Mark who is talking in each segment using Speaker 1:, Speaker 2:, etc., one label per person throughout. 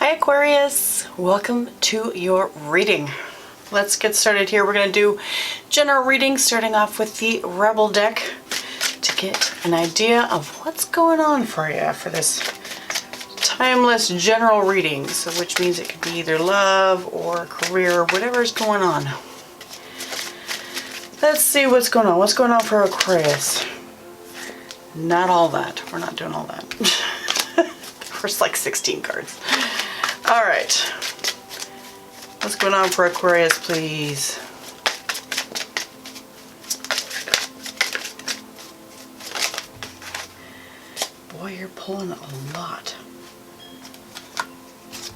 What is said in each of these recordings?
Speaker 1: Hi Aquarius, welcome to your reading. Let's get started here. We're going to do general reading, starting off with the Rebel deck to get an idea of what's going on for you for this timeless general reading. So which means it could be either love or career, whatever's going on. Let's see what's going on. What's going on for Aquarius? Not all that. We're not doing all that. First like 16 cards. All right. What's going on for Aquarius, please? Boy, you're pulling a lot.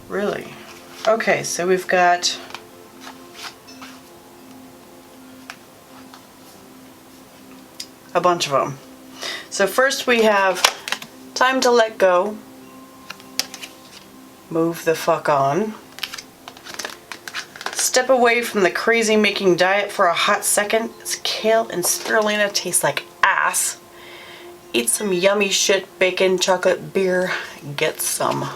Speaker 1: Really? Okay, so we've got a bunch of them. So first we have time to let go. Move the fuck on. Step away from the crazy making diet for a hot second. It's kale and spirulina taste like ass. Eat some yummy shit, bacon, chocolate, beer. Get some.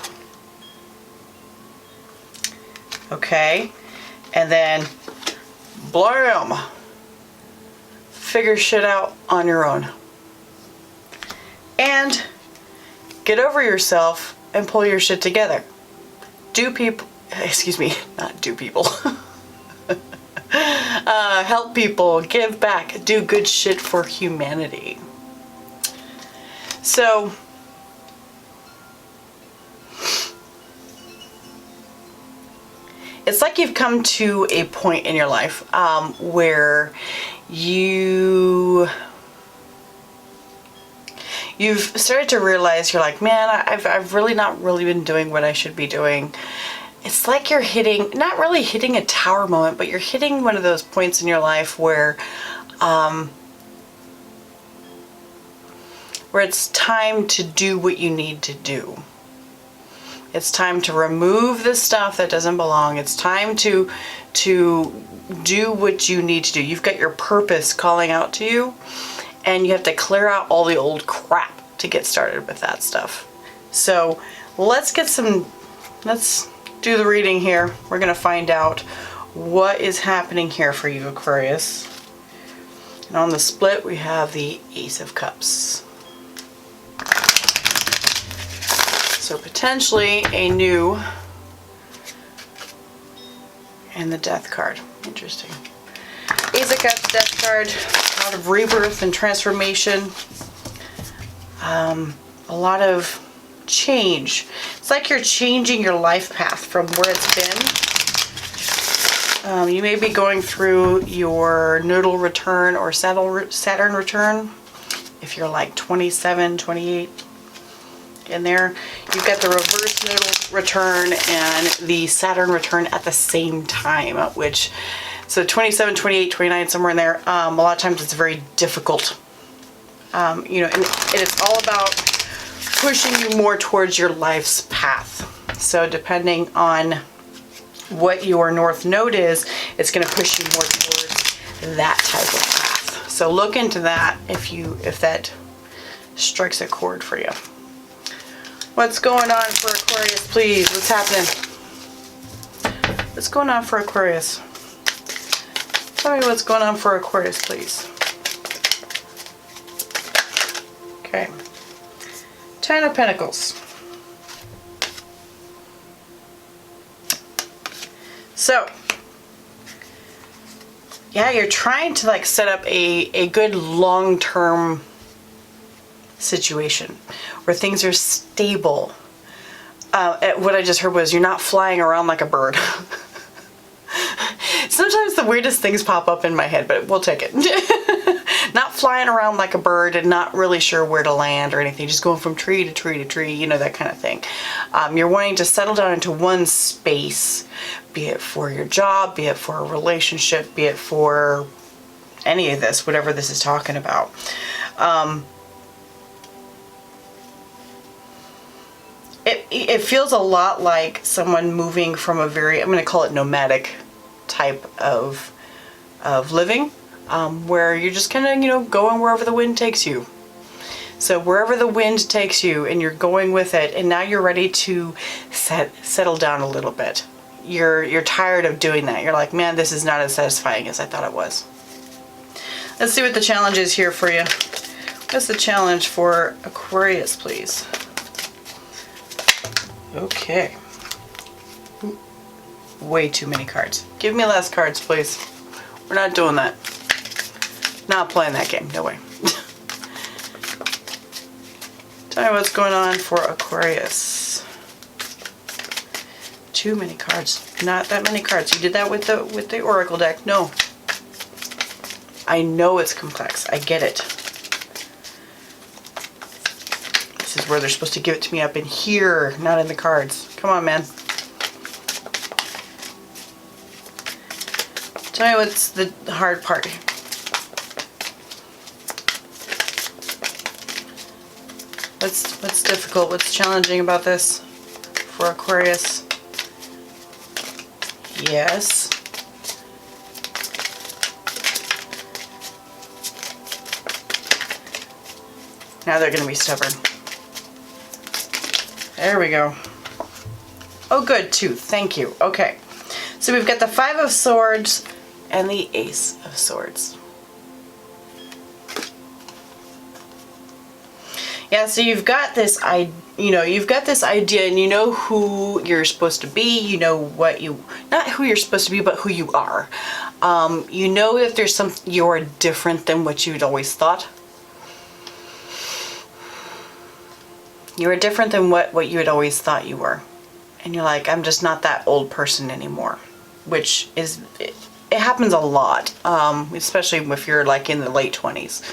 Speaker 1: Okay. And then, blam! Figure shit out on your own. And get over yourself and pull your shit together. Help people, give back, do good shit for humanity. So, it's like you've come to a point in your life where you've started to realize, you're like, man, I've really not been doing what I should be doing. It's like you're hitting, not really hitting a tower moment, but you're hitting one of those points in your life where it's time to do what you need to do. It's time to remove the stuff that doesn't belong. It's time to do what you need to do. You've got your purpose calling out to you, and you have to clear out all the old crap to get started with that stuff. So let's do the reading here. We're going to find out what is happening here for you, Aquarius. And on the split, we have the Ace of Cups. So potentially a new, and the Death card. Interesting. Ace of Cups, Death card, a lot of rebirth and transformation. A lot of change. It's like you're changing your life path from where it's been. You may be going through your natal return or Saturn return. If you're like 27, 28 in there. You've got the reverse natal return and the Saturn return at the same time, so 27, 28, 29, somewhere in there. A lot of times it's very difficult. And it's all about pushing you more towards your life's path. So depending on what your North Node is, it's going to push you more towards that type of path. So look into that if that strikes a chord for you. What's going on for Aquarius, please? What's happening? What's going on for Aquarius? Tell me what's going on for Aquarius, please. Okay. 10 of Pentacles. So, yeah, you're trying to like set up a good long-term situation where things are stable. What I just heard was you're not flying around like a bird. Sometimes the weirdest things pop up in my head, but we'll take it. Not flying around like a bird and not really sure where to land or anything, just going from tree to tree to tree, that kind of thing. You're wanting to settle down into one space, be it for your job, be it for a relationship, be it for any of this, whatever this is talking about. It feels a lot like someone moving from a very, I'm going to call it nomadic type of living, where you're just kind of, going wherever the wind takes you. So wherever the wind takes you and you're going with it, and now you're ready to settle down a little bit. You're tired of doing that. You're like, man, this is not as satisfying as I thought it was. Let's see what the challenge is here for you. What's the challenge for Aquarius, please? Okay. Way too many cards. Give me less cards, please. We're not doing that. Not playing that game. No way. Tell me what's going on for Aquarius. Too many cards. Not that many cards. You did that with the Oracle deck. No. I know it's complex. I get it. This is where they're supposed to give it to me up in here, not in the cards. Come on, man. Tell me what's the hard part. What's difficult? What's challenging about this for Aquarius? Yes. Now they're going to be stubborn. There we go. Oh, good, too. Thank you. Okay. So we've got the Five of Swords and the Ace of Swords. Yeah, so you've got this idea, and you know who you're supposed to be. You know what not who you're supposed to be, but who you are. You know if there's you're different than what you'd always thought. You were different than what you had always thought you were. And you're like, I'm just not that old person anymore. Which is, it happens a lot, especially if you're like in the late 20s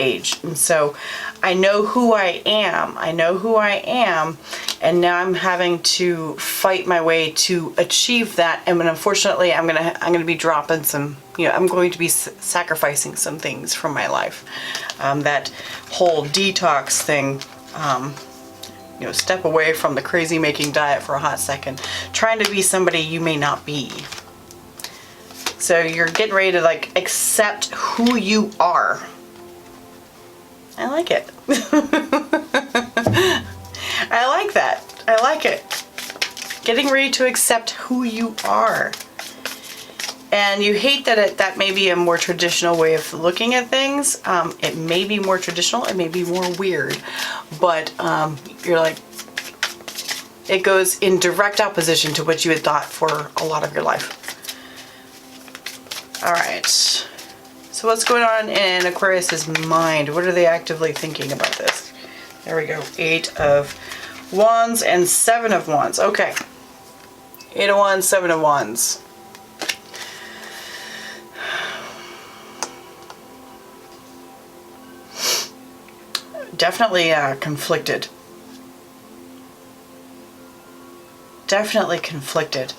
Speaker 1: age. And so I know who I am. I know who I am. And now I'm having to fight my way to achieve that. And unfortunately, I'm gonna be dropping some, I'm going to be sacrificing some things from my life. That whole detox thing, step away from the crazy making diet for a hot second, trying to be somebody you may not be. So you're getting ready to like accept who you are. I like it. I like that. I like it. Getting ready to accept who you are. And you hate that that may be a more traditional way of looking at things. It may be more traditional, it may be more weird, but you're like, it goes in direct opposition to what you had thought for a lot of your life. All right, so what's going on in Aquarius's mind? What are they actively thinking about this? There we go, 8 of Wands and 7 of Wands. Okay, 8 of Wands, 7 of Wands. Definitely conflicted. Definitely conflicted.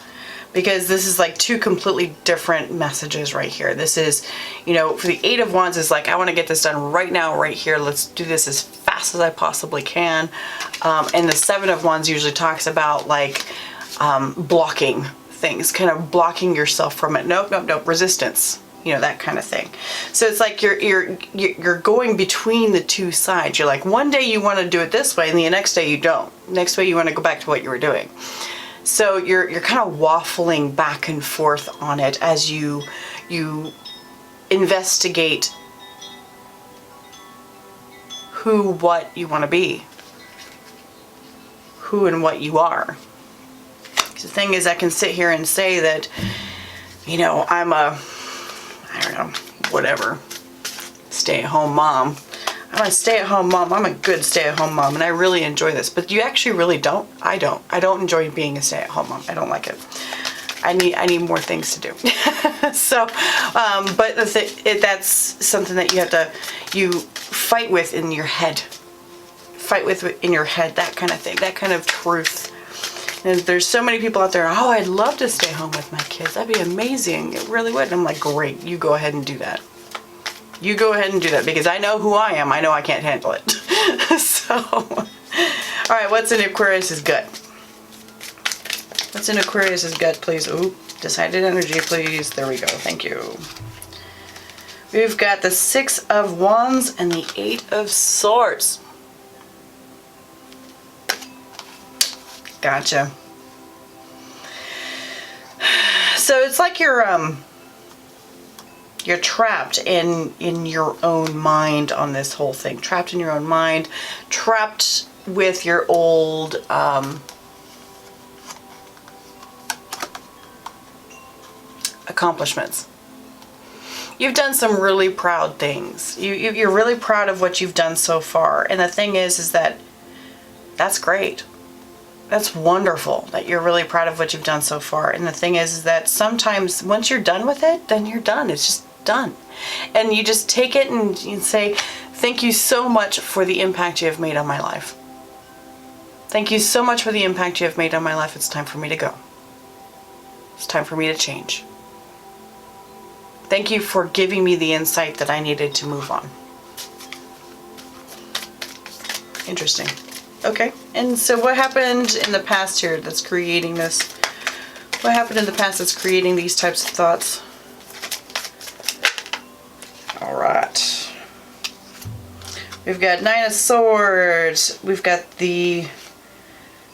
Speaker 1: Because this is like two completely different messages right here. This is, for the 8 of Wands is like, I want to get this done right now, right here. Let's do this as fast as I possibly can. And the 7 of Wands usually talks about like blocking things, kind of blocking yourself from it. Nope, nope, nope, resistance. That kind of thing. So it's like you're going between the two sides. You're like, one day you want to do it this way and the next day you don't. Next day you want to go back to what you were doing. So you're kind of waffling back and forth on it as you investigate what you want to be. Who and what you are. The thing is, I can sit here and say that, I'm a, I don't know, whatever, stay-at-home mom. I'm a stay-at-home mom. I'm a good stay-at-home mom, and I really enjoy this. But you actually really don't. I don't. I don't enjoy being a stay-at-home mom. I don't like it. I need more things to do. So, but that's something that you fight with in your head. Fight with in your head, that kind of thing, that kind of truth. And there's so many people out there, oh, I'd love to stay home with my kids. That'd be amazing. It really would. And I'm like, great, you go ahead and do that. You go ahead and do that because I know who I am. I know I can't handle it. So, all right, what's in Aquarius's gut? What's in Aquarius's gut, please? Ooh, decided energy, please. There we go. Thank you. We've got the 6 of Wands and the 8 of Swords. Gotcha. So it's like you're trapped in your own mind on this whole thing. Trapped in your own mind, trapped with your old accomplishments. You've done some really proud things. You're really proud of what you've done so far. And the thing is that that's great. That's wonderful that you're really proud of what you've done so far. And the thing is that sometimes once you're done with it, then you're done. It's just done. And you just take it and you say, thank you so much for the impact you have made on my life. Thank you so much for the impact you have made on my life. It's time for me to go. It's time for me to change. Thank you for giving me the insight that I needed to move on. Interesting. Okay, and so what happened in the past here that's creating this? What happened in the past that's creating these types of thoughts? All right. We've got Nine of Swords. We've got the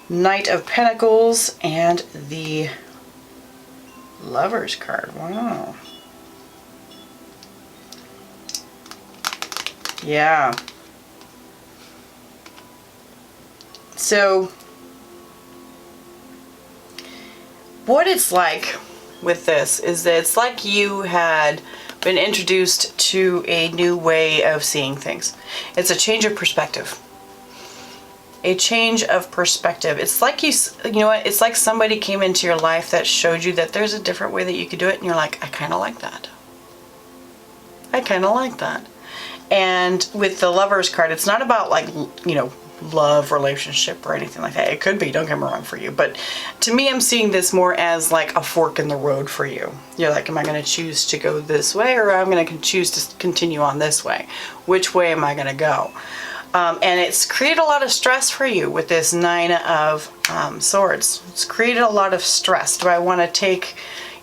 Speaker 1: Knight of Pentacles and the Lovers card. Wow. Yeah. So, what it's like with this is that it's like you had been introduced to a new way of seeing things. It's a change of perspective. A change of perspective. It's like you know what? It's like somebody came into your life that showed you that there's a different way that you could do it, and you're like, I kind of like that. I kind of like that. And with the Lovers card, it's not about like, you know, love, relationship, or anything like that. It could be, don't get me wrong, for you. But to me, I'm seeing this more as like a fork in the road for you. You're like, am I going to choose to go this way, or I'm going to choose to continue on this way? Which way am I going to go? And it's created a lot of stress for you with this Nine of Swords. It's created a lot of stress. Do I want to take,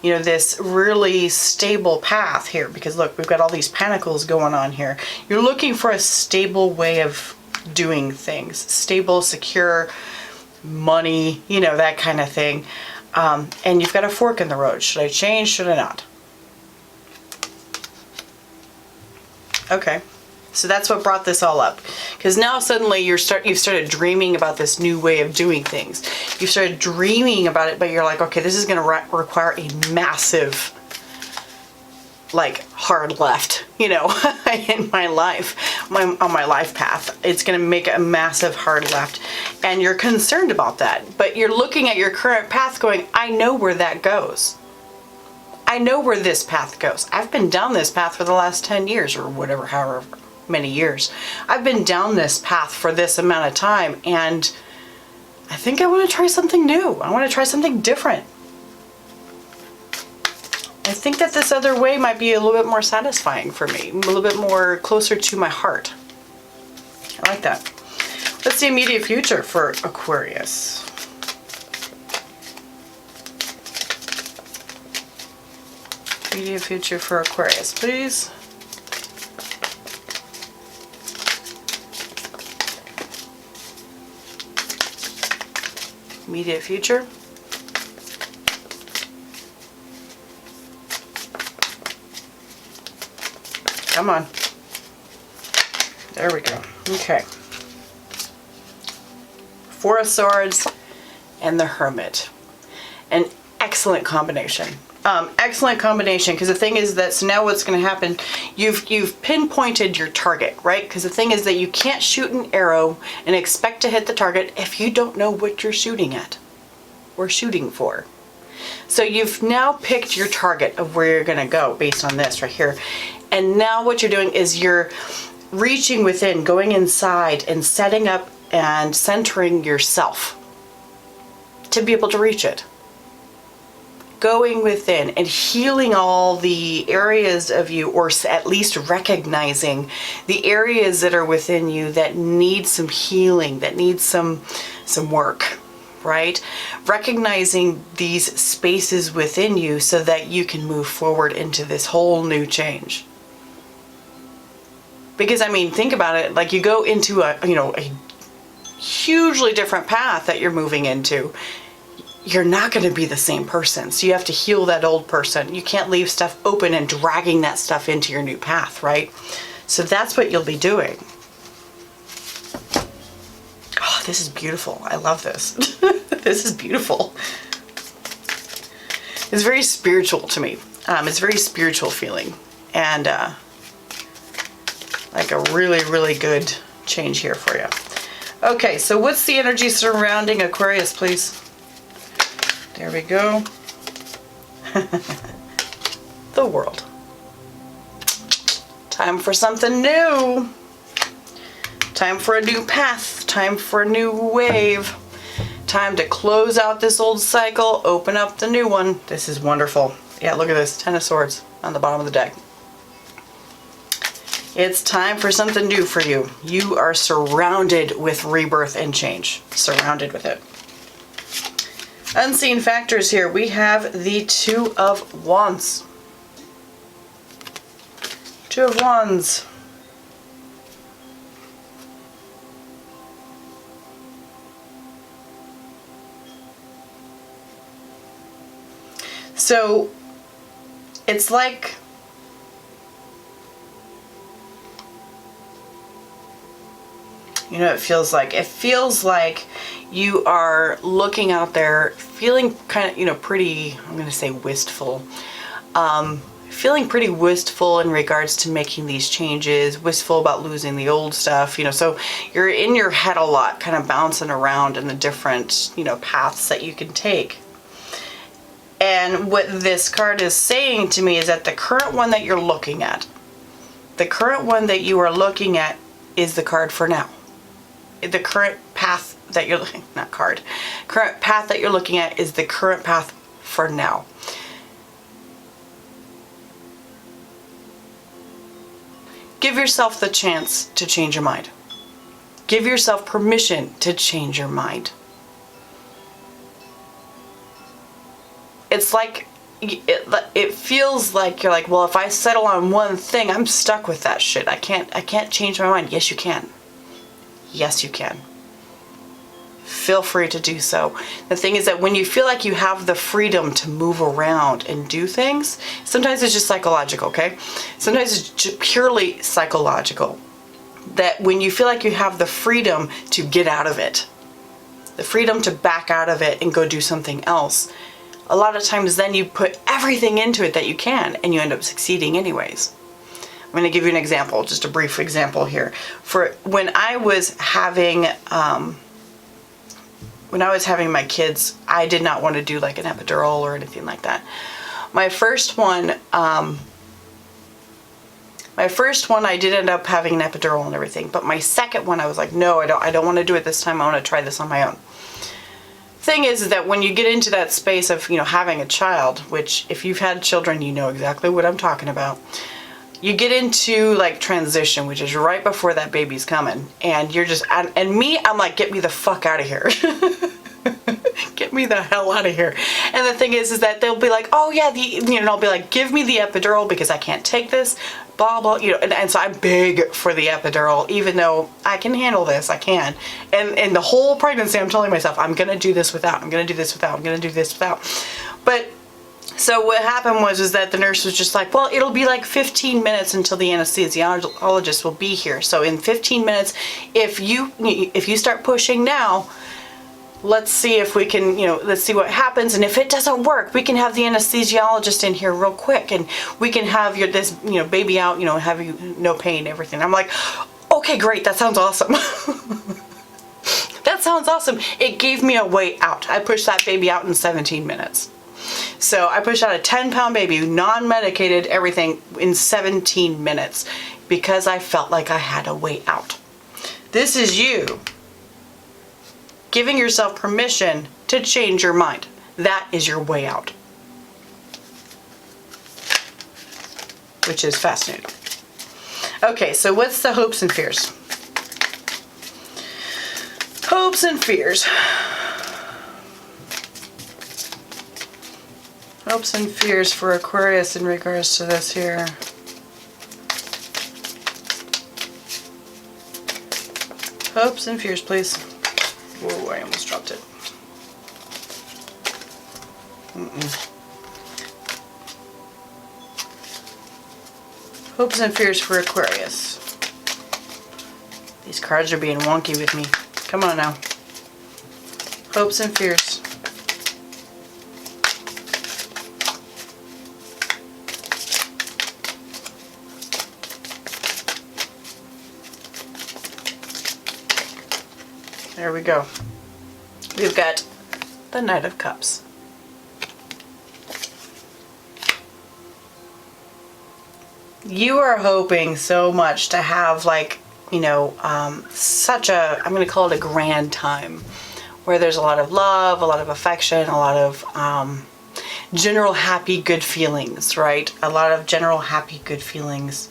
Speaker 1: you know, this really stable path here? Because look, we've got all these pentacles going on here. You're looking for a stable way of doing things. Stable, secure, money, you know, that kind of thing. And you've got a fork in the road. Should I change? Should I not? Okay. So that's what brought this all up. Because now suddenly you've started dreaming about this new way of doing things. You've started dreaming about it, but you're like, okay, this is going to require a massive, like, hard left, you know, in my life, on my life path. It's going to make a massive hard left. And you're concerned about that. But you're looking at your current path going, I know where that goes. I know where this path goes. I've been down this path for the last 10 years or whatever, however many years. I've been down this path for this amount of time, and I think I want to try something new. I want to try something different. I think that this other way might be a little bit more satisfying for me, a little bit more closer to my heart. I like that. Let's see immediate future for Aquarius. Immediate future for Aquarius, please. Immediate future. Come on. There we go. Okay. Four of Swords and the Hermit. An excellent combination. Excellent combination, because the thing is that, so now what's going to happen, you've pinpointed your target, right? Because the thing is that you can't shoot an arrow and expect to hit the target if you don't know what you're shooting at or shooting for. So you've now picked your target of where you're going to go based on this right here. And now what you're doing is you're reaching within, going inside and setting up and centering yourself to be able to reach it. Going within and healing all the areas of you, or at least recognizing the areas that are within you that need some healing, that need some work, right? Recognizing these spaces within you so that you can move forward into this whole new change. Because I mean, think about it, like you go into a hugely different path that you're moving into, you're not going to be the same person. So you have to heal that old person. You can't leave stuff open and dragging that stuff into your new path, right? So that's what you'll be doing. Oh, this is beautiful. I love this. This is beautiful. It's very spiritual to me. It's very spiritual feeling. And like a really, really good change here for you. Okay, so what's the energy surrounding Aquarius, please? There we go. The world. Time for something new. Time for a new path. Time for a new wave. Time to close out this old cycle, open up the new one. This is wonderful. Yeah, look at this, 10 of Swords on the bottom of the deck. It's time for something new for you. You are surrounded with rebirth and change. Surrounded with it. Unseen factors here. We have the Two of Wands. Two of Wands. So it's like you know, it feels like you are looking out there feeling kind of, you know, pretty, I'm going to say wistful. Feeling pretty wistful in regards to making these changes, wistful about losing the old stuff, you know, so you're in your head a lot, kind of bouncing around in the different, you know, paths that you can take. And what this card is saying to me is that the current one that you're looking at, the current one that you are looking at is the card for now. The current path that you're looking, current path that you're looking at is the current path for now. Give yourself the chance to change your mind. Give yourself permission to change your mind. It's like, it feels like you're like, well, if I settle on one thing, I'm stuck with that shit. I can't change my mind. Yes, you can. Yes, you can. Feel free to do so. The thing is that when you feel like you have the freedom to move around and do things, sometimes it's just psychological, okay? Sometimes it's just purely psychological. That when you feel like you have the freedom to get out of it, the freedom to back out of it and go do something else, a lot of times then you put everything into it that you can and you end up succeeding anyways. I'm going to give you an example, just a brief example here. For when I was having my kids, I did not want to do like an epidural or anything like that. My first one I did end up having an epidural and everything, but my second one I was like, no, I don't want to do it this time. I want to try this on my own. Thing is that when you get into that space of, you know, having a child, which if you've had children, you know exactly what I'm talking about. You get into like transition, which is right before that baby's coming, and you're just, and me, I'm like, get me the fuck out of here. Get me the hell out of here. And the thing is that they'll be like, oh yeah, and I'll be like, give me the epidural because I can't take this, blah, blah, you know, and so I'm big for the epidural, even though I can handle this, I can. And the whole pregnancy, I'm telling myself, I'm going to do this without, I'm going to do this without, I'm going to do this without. But so what happened was that the nurse was just like, well, it'll be like 15 minutes until the anesthesiologist will be here. So in 15 minutes, if you start pushing now, let's see if we can, you know, let's see what happens. And if it doesn't work, we can have the anesthesiologist in here real quick and we can have this, you know, baby out, you know, have you no pain, everything. I'm like, okay, great. That sounds awesome. That sounds awesome. It gave me a way out. I pushed that baby out in 17 minutes. So I pushed out a 10-pound baby, non-medicated, everything, in 17 minutes because I felt like I had a way out. This is you giving yourself permission to change your mind. That is your way out. Which is fascinating. Okay, so what's the hopes and fears? Hopes and fears. Hopes and fears for Aquarius in regards to this here. Hopes and fears, please. Whoa, I almost dropped it. Hopes and fears for Aquarius. These cards are being wonky with me. Come on now. Hopes and fears. There we go. We've got the Knight of Cups. You are hoping so much to have, like, you know, such a, I'm going to call it a grand time where there's a lot of love, a lot of affection, a lot of general happy, good feelings, right? A lot of general happy, good feelings.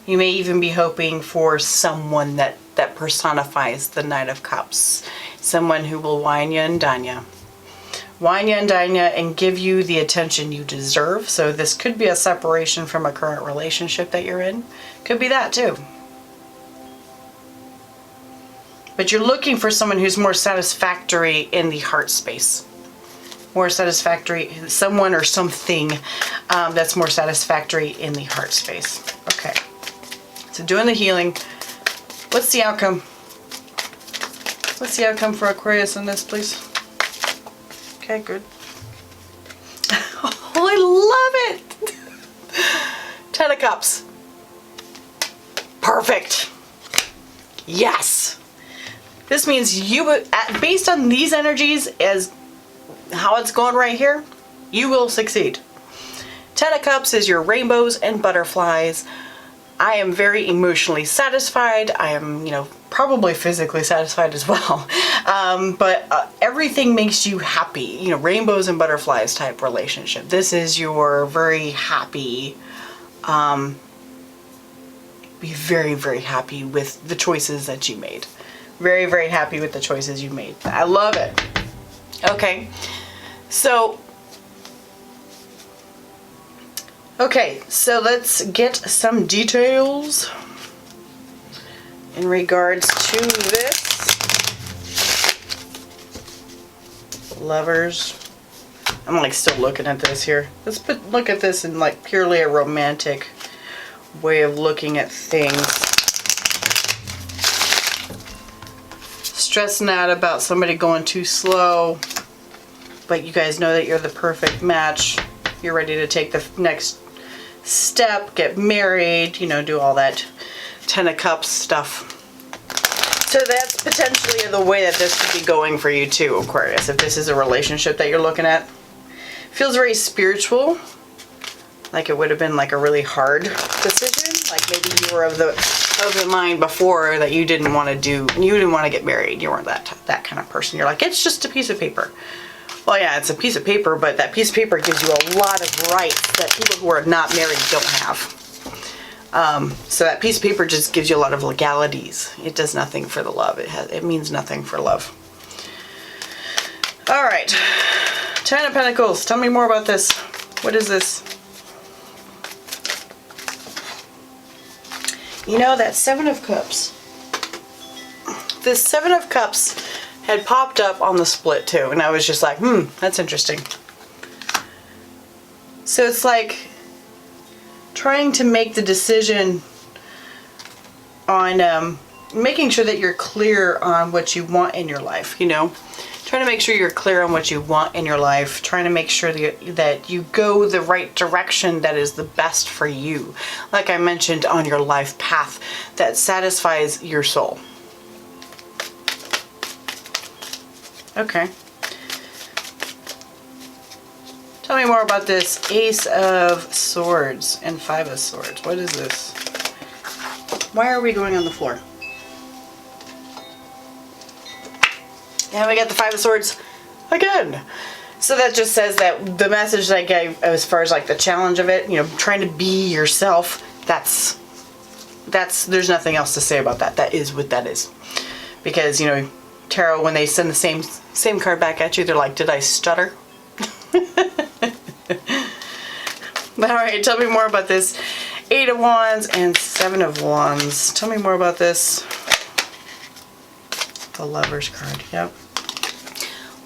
Speaker 1: You may even be hoping for someone that personifies the Knight of Cups. Someone who will wine you and dine you. Wine you and dine you and give you the attention you deserve. So this could be a separation from a current relationship that you're in. Could be that too. But you're looking for someone who's more satisfactory in the heart space. More satisfactory, someone or something that's more satisfactory in the heart space. Okay. So doing the healing. What's the outcome? What's the outcome for Aquarius in this, please? Okay, good. Oh, I love it! 10 of Cups. Perfect. Yes. This means you, based on these energies, as how it's going right here, you will succeed. 10 of Cups is your rainbows and butterflies. I am very emotionally satisfied. I am, you know, probably physically satisfied as well. But everything makes you happy. You know, rainbows and butterflies type relationship. This is your very happy, be very, very happy with the choices that you made. Very, very happy with the choices you made. I love it. Okay, so let's get some details in regards to this. Lovers. I'm like still looking at this here. Let's look at this in like purely a romantic way of looking at things. Stressing out about somebody going too slow, but you guys know that you're the perfect match. You're ready to take the next step, get married, you know, do all that 10 of Cups stuff. So that's potentially the way that this could be going for you too, Aquarius, if this is a relationship that you're looking at. Feels very spiritual, like it would have been like a really hard decision. Like maybe you were of the mind before that you didn't want to do, you didn't want to get married. You weren't that kind of person. You're like, it's just a piece of paper. Well, yeah, it's a piece of paper, but that piece of paper gives you a lot of rights that people who are not married don't have. So that piece of paper just gives you a lot of legalities. It does nothing for the love. It means nothing for love. All right, 10 of Pentacles. Tell me more about this. What is this? You know, that 7 of Cups. This 7 of Cups had popped up on the split too, and I was just like, that's interesting. So it's like trying to make the decision on making sure that you're clear on what you want in your life, you know? Trying to make sure you're clear on what you want in your life, trying to make sure that you go the right direction that is the best for you. Like I mentioned, on your life path that satisfies your soul. Okay. Tell me more about this Ace of Swords and 5 of Swords. What is this? Why are we going on the floor? And we got the 5 of Swords again. So that just says that the message that I gave as far as like the challenge of it, you know, trying to be yourself, there's nothing else to say about that. That is what that is. Because, you know, tarot, when they send the same card back at you, they're like, did I stutter? Alright, tell me more about this 8 of Wands and 7 of Wands. Tell me more about this. The Lover's card, yep.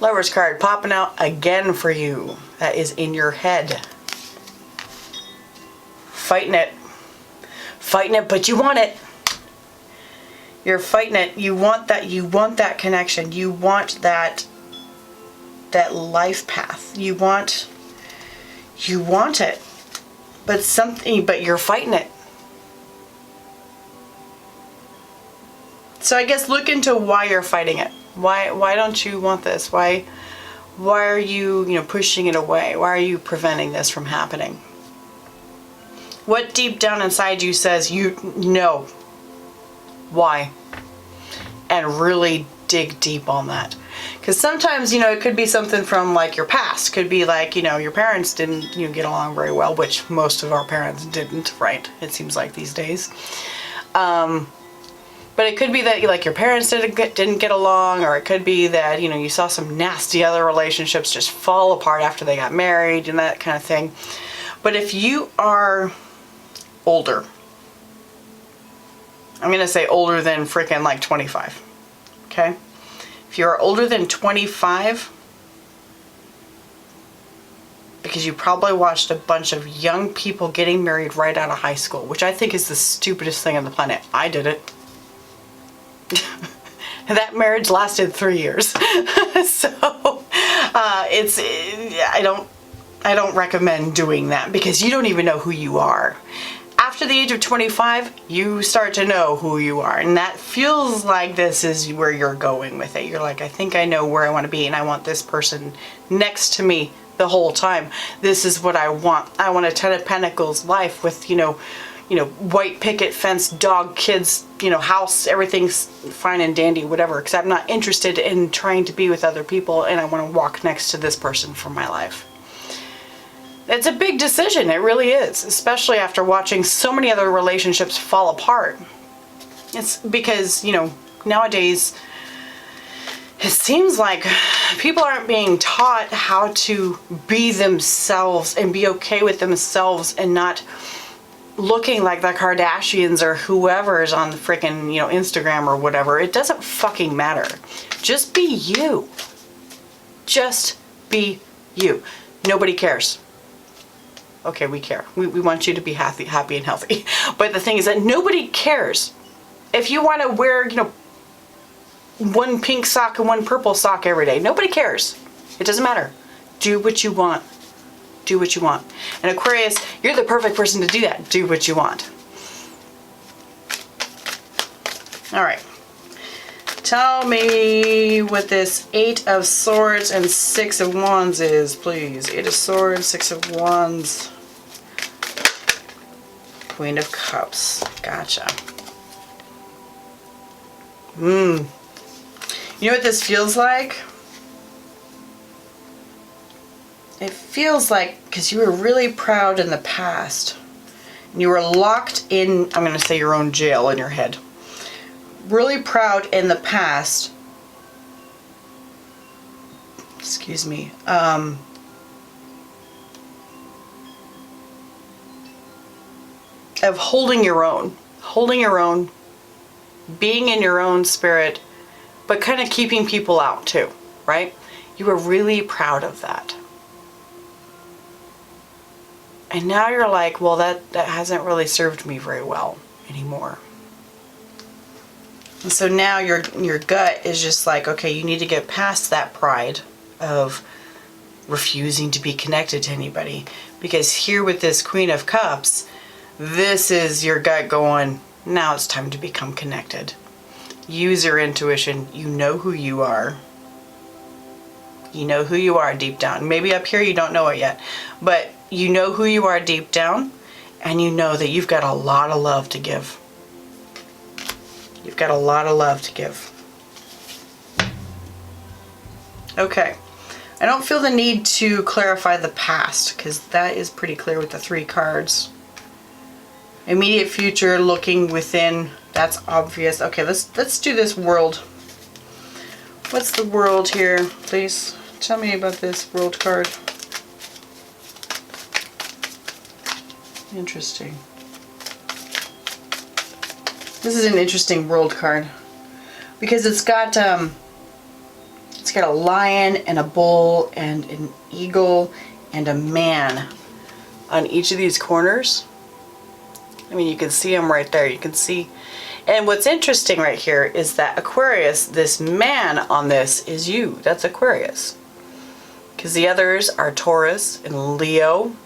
Speaker 1: Lover's card popping out again for you. That is in your head. Fighting it. Fighting it, but you want it. You're fighting it. You want that connection. You want that life path. You want it. But you're fighting it. So I guess look into why you're fighting it. Why don't you want this? Why are you, pushing it away? Why are you preventing this from happening? What deep down inside you says you know? Why? And really dig deep on that. Because sometimes, it could be something from like your past. Could be like, your parents didn't get along very well, which most of our parents didn't, right? It seems like these days. But it could be that like your parents didn't get along, or it could be that, you saw some nasty other relationships just fall apart after they got married and that kind of thing. But if you are older, I'm going to say older than freaking like 25, okay? If you're older than 25, because you probably watched a bunch of young people getting married right out of high school, which I think is the stupidest thing on the planet. I did it. That marriage lasted 3 years. So I don't recommend doing that, because you don't even know who you are. After the age of 25, you start to know who you are, and that feels like this is where you're going with it. You're like, I think I know where I want to be, and I want this person next to me the whole time. This is what I want. I want a Ten of Pentacles life with, white picket fence, dog, kids, house, everything's fine and dandy, whatever, because I'm not interested in trying to be with other people, and I want to walk next to this person for my life. It's a big decision, it really is, especially after watching so many other relationships fall apart. It's because, nowadays, it seems like people aren't being taught how to be themselves and be okay with themselves, and not looking like the Kardashians or whoever is on the freaking, Instagram or whatever. It doesn't fucking matter. Just be you. Just be you. Nobody cares. Okay, we care. We want you to be happy and healthy. But the thing is that nobody cares. If you want to wear, one pink sock and one purple sock every day, nobody cares. It doesn't matter. Do what you want. Do what you want. And Aquarius, you're the perfect person to do that. Do what you want. All right. Tell me what this 8 of Swords and 6 of Wands is, please. 8 of Swords, 6 of Wands. Queen of Cups. Gotcha. You know what this feels like? It feels like, because you were really proud in the past, and you were locked in, I'm going to say your own jail in your head. Really proud in the past, excuse me, of holding your own, being in your own spirit, but kind of keeping people out too, right? You were really proud of that. And now you're like, well, that hasn't really served me very well anymore. And so now your gut is just like, okay, you need to get past that pride of refusing to be connected to anybody. Because here with this Queen of Cups, this is your gut going, now it's time to become connected. Use your intuition. You know who you are. You know who you are deep down. Maybe up here you don't know it yet, but you know who you are deep down, and you know that you've got a lot of love to give. You've got a lot of love to give. Okay. I don't feel the need to clarify the past, because that is pretty clear with the 3 cards. Immediate future, looking within, that's obvious. Okay, let's do this world. What's the world here, please? Tell me about this world card. Interesting. This is an interesting world card. because it's got a lion and a bull and an eagle and a man on each of these corners. I mean, you can see them right there. You can see. And what's interesting right here is that Aquarius, this man on this is you. That's Aquarius. Because the others are Taurus and Leo,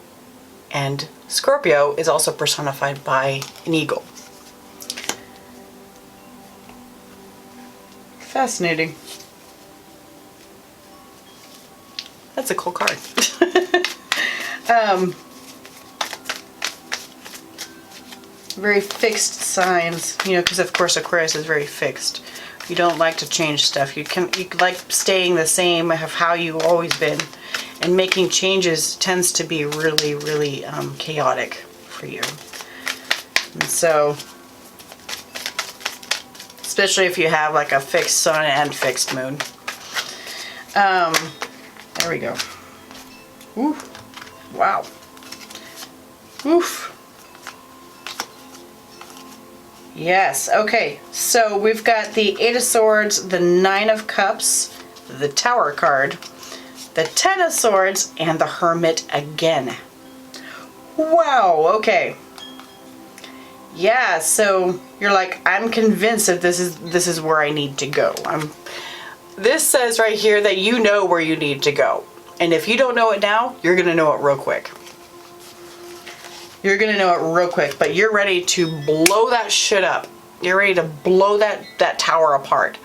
Speaker 1: and Scorpio is also personified by an eagle. Fascinating. That's a cool card. Very fixed signs, you know, because of course Aquarius is very fixed. You don't like to change stuff. You like staying the same of how you've always been, and making changes tends to be really, really chaotic for you. And so, especially if you have like a fixed sun and fixed moon. There we go. Ooh, wow. Oof. Yes, okay, so we've got the Eight of Swords, the Nine of Cups, the Tower card, the Ten of Swords, and the Hermit again. Wow, okay. Yeah, so you're like, I'm convinced that this is where I need to go. This says right here that you know where you need to go. And if you don't know it now, you're going to know it real quick. You're going to know it real quick, but you're ready to blow that shit up. You're ready to blow that tower apart,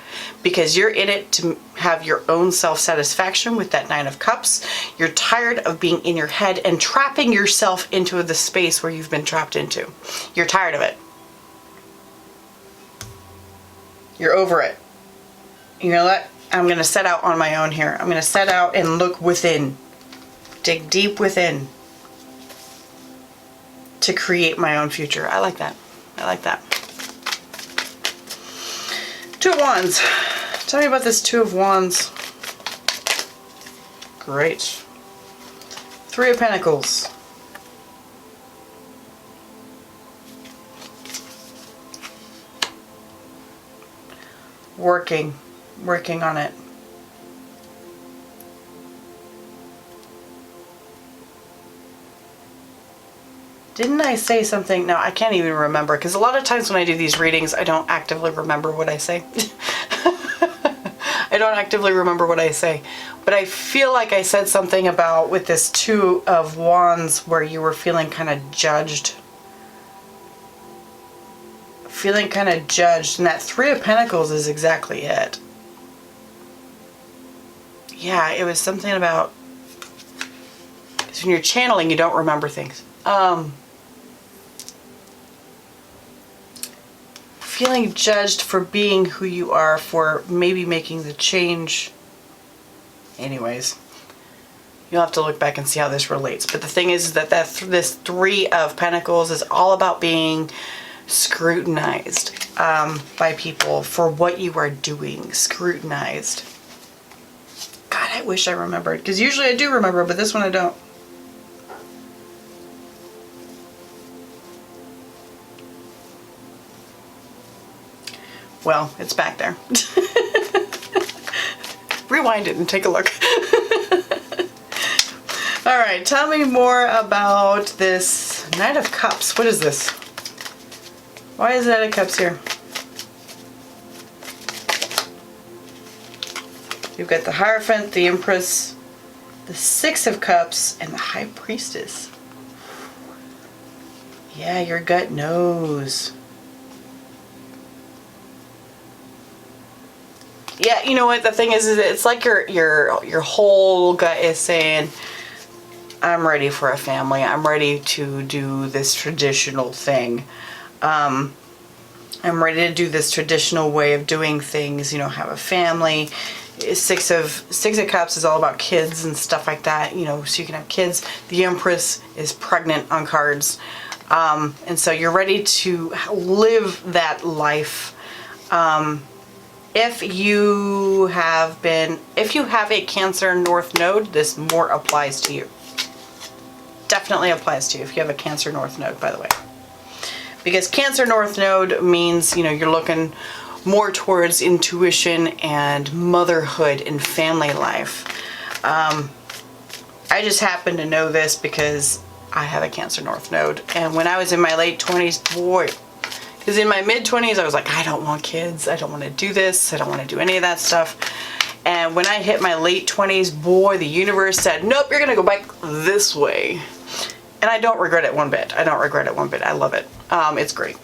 Speaker 1: because you're in it to have your own self-satisfaction with that Nine of Cups. You're tired of being in your head and trapping yourself into the space where you've been trapped into. You're tired of it. You're over it. You know what? I'm going to set out on my own here. I'm going to set out and look within. Dig deep within. To create my own future. I like that. I like that. Two of Wands. Tell me about this Two of Wands. Great. Three of Pentacles. Working on it. Didn't I say something? No, I can't even remember, because a lot of times when I do these readings, I don't actively remember what I say. I don't actively remember what I say. But I feel like I said something about with this Two of Wands where you were feeling kind of judged. Feeling kind of judged. And that Three of Pentacles is exactly it. Yeah, it was something about... Because when you're channeling, you don't remember things. Feeling judged for being who you are, for maybe making the change. Anyways, you'll have to look back and see how this relates. But the thing is that this Three of Pentacles is all about being scrutinized by people for what you are doing. Scrutinized. God, I wish I remembered, because usually I do remember, but this one I don't. Well, it's back there. Rewind it and take a look. All right, tell me more about this Knight of Cups. What is this? Why is Knight of Cups here? You've got the Hierophant, the Empress, the Six of Cups, and the High Priestess. Yeah, your gut knows. Yeah, you know what the thing is it's like your whole gut is saying, I'm ready for a family. I'm ready to do this traditional thing. I'm ready to do this traditional way of doing things, you know, have a family. Six of Cups is all about kids and stuff like that, you know, so you can have kids. The Empress is pregnant on cards. And so you're ready to live that life. If you have a Cancer North Node, this more applies to you. Definitely applies to you if you have a Cancer North Node, by the way. Because Cancer North Node means, you know, you're looking more towards intuition and motherhood and family life. I just happen to know this because I have a Cancer North Node. And when I was in my late 20s, boy, because in my mid 20s, I was like, I don't want kids. I don't want to do this. I don't want to do any of that stuff. And when I hit my late 20s, boy, the universe said, nope, you're going to go back this way. And I don't regret it one bit. I don't regret it one bit. I love it. It's great.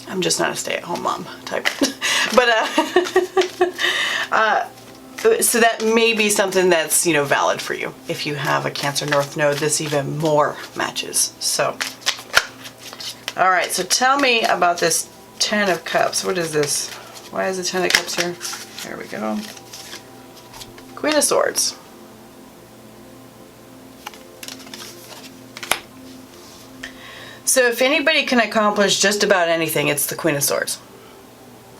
Speaker 1: I'm just not a stay-at-home mom type. But, so that may be something that's, you know, valid for you. If you have a Cancer North Node, this even more matches. So, all right, so tell me about this Ten of Cups. What is this? Why is the Ten of Cups here? There we go. Queen of Swords. So if anybody can accomplish just about anything, it's the Queen of Swords.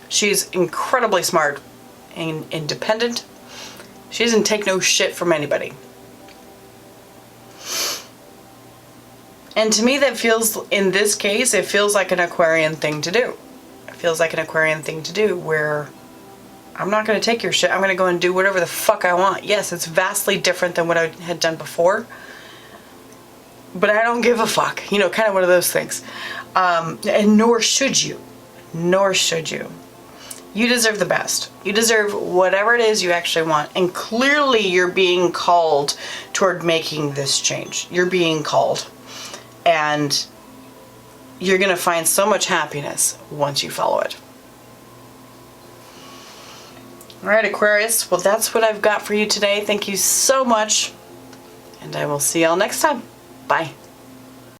Speaker 1: She's incredibly smart and independent. She doesn't take no shit from anybody. And to me that feels, in this case, it feels like an Aquarian thing to do. It feels like an Aquarian thing to do where I'm not going to take your shit. I'm going to go and do whatever the fuck I want. Yes, it's vastly different than what I had done before. But I don't give a fuck. You know, kind of one of those things. And nor should you. Nor should you. You deserve the best. You deserve whatever it is you actually want. And clearly you're being called toward making this change. You're being called. And you're going to find so much happiness once you follow it. All right, Aquarius. Well, that's what I've got for you today. Thank you so much. And I will see y'all next time. Bye.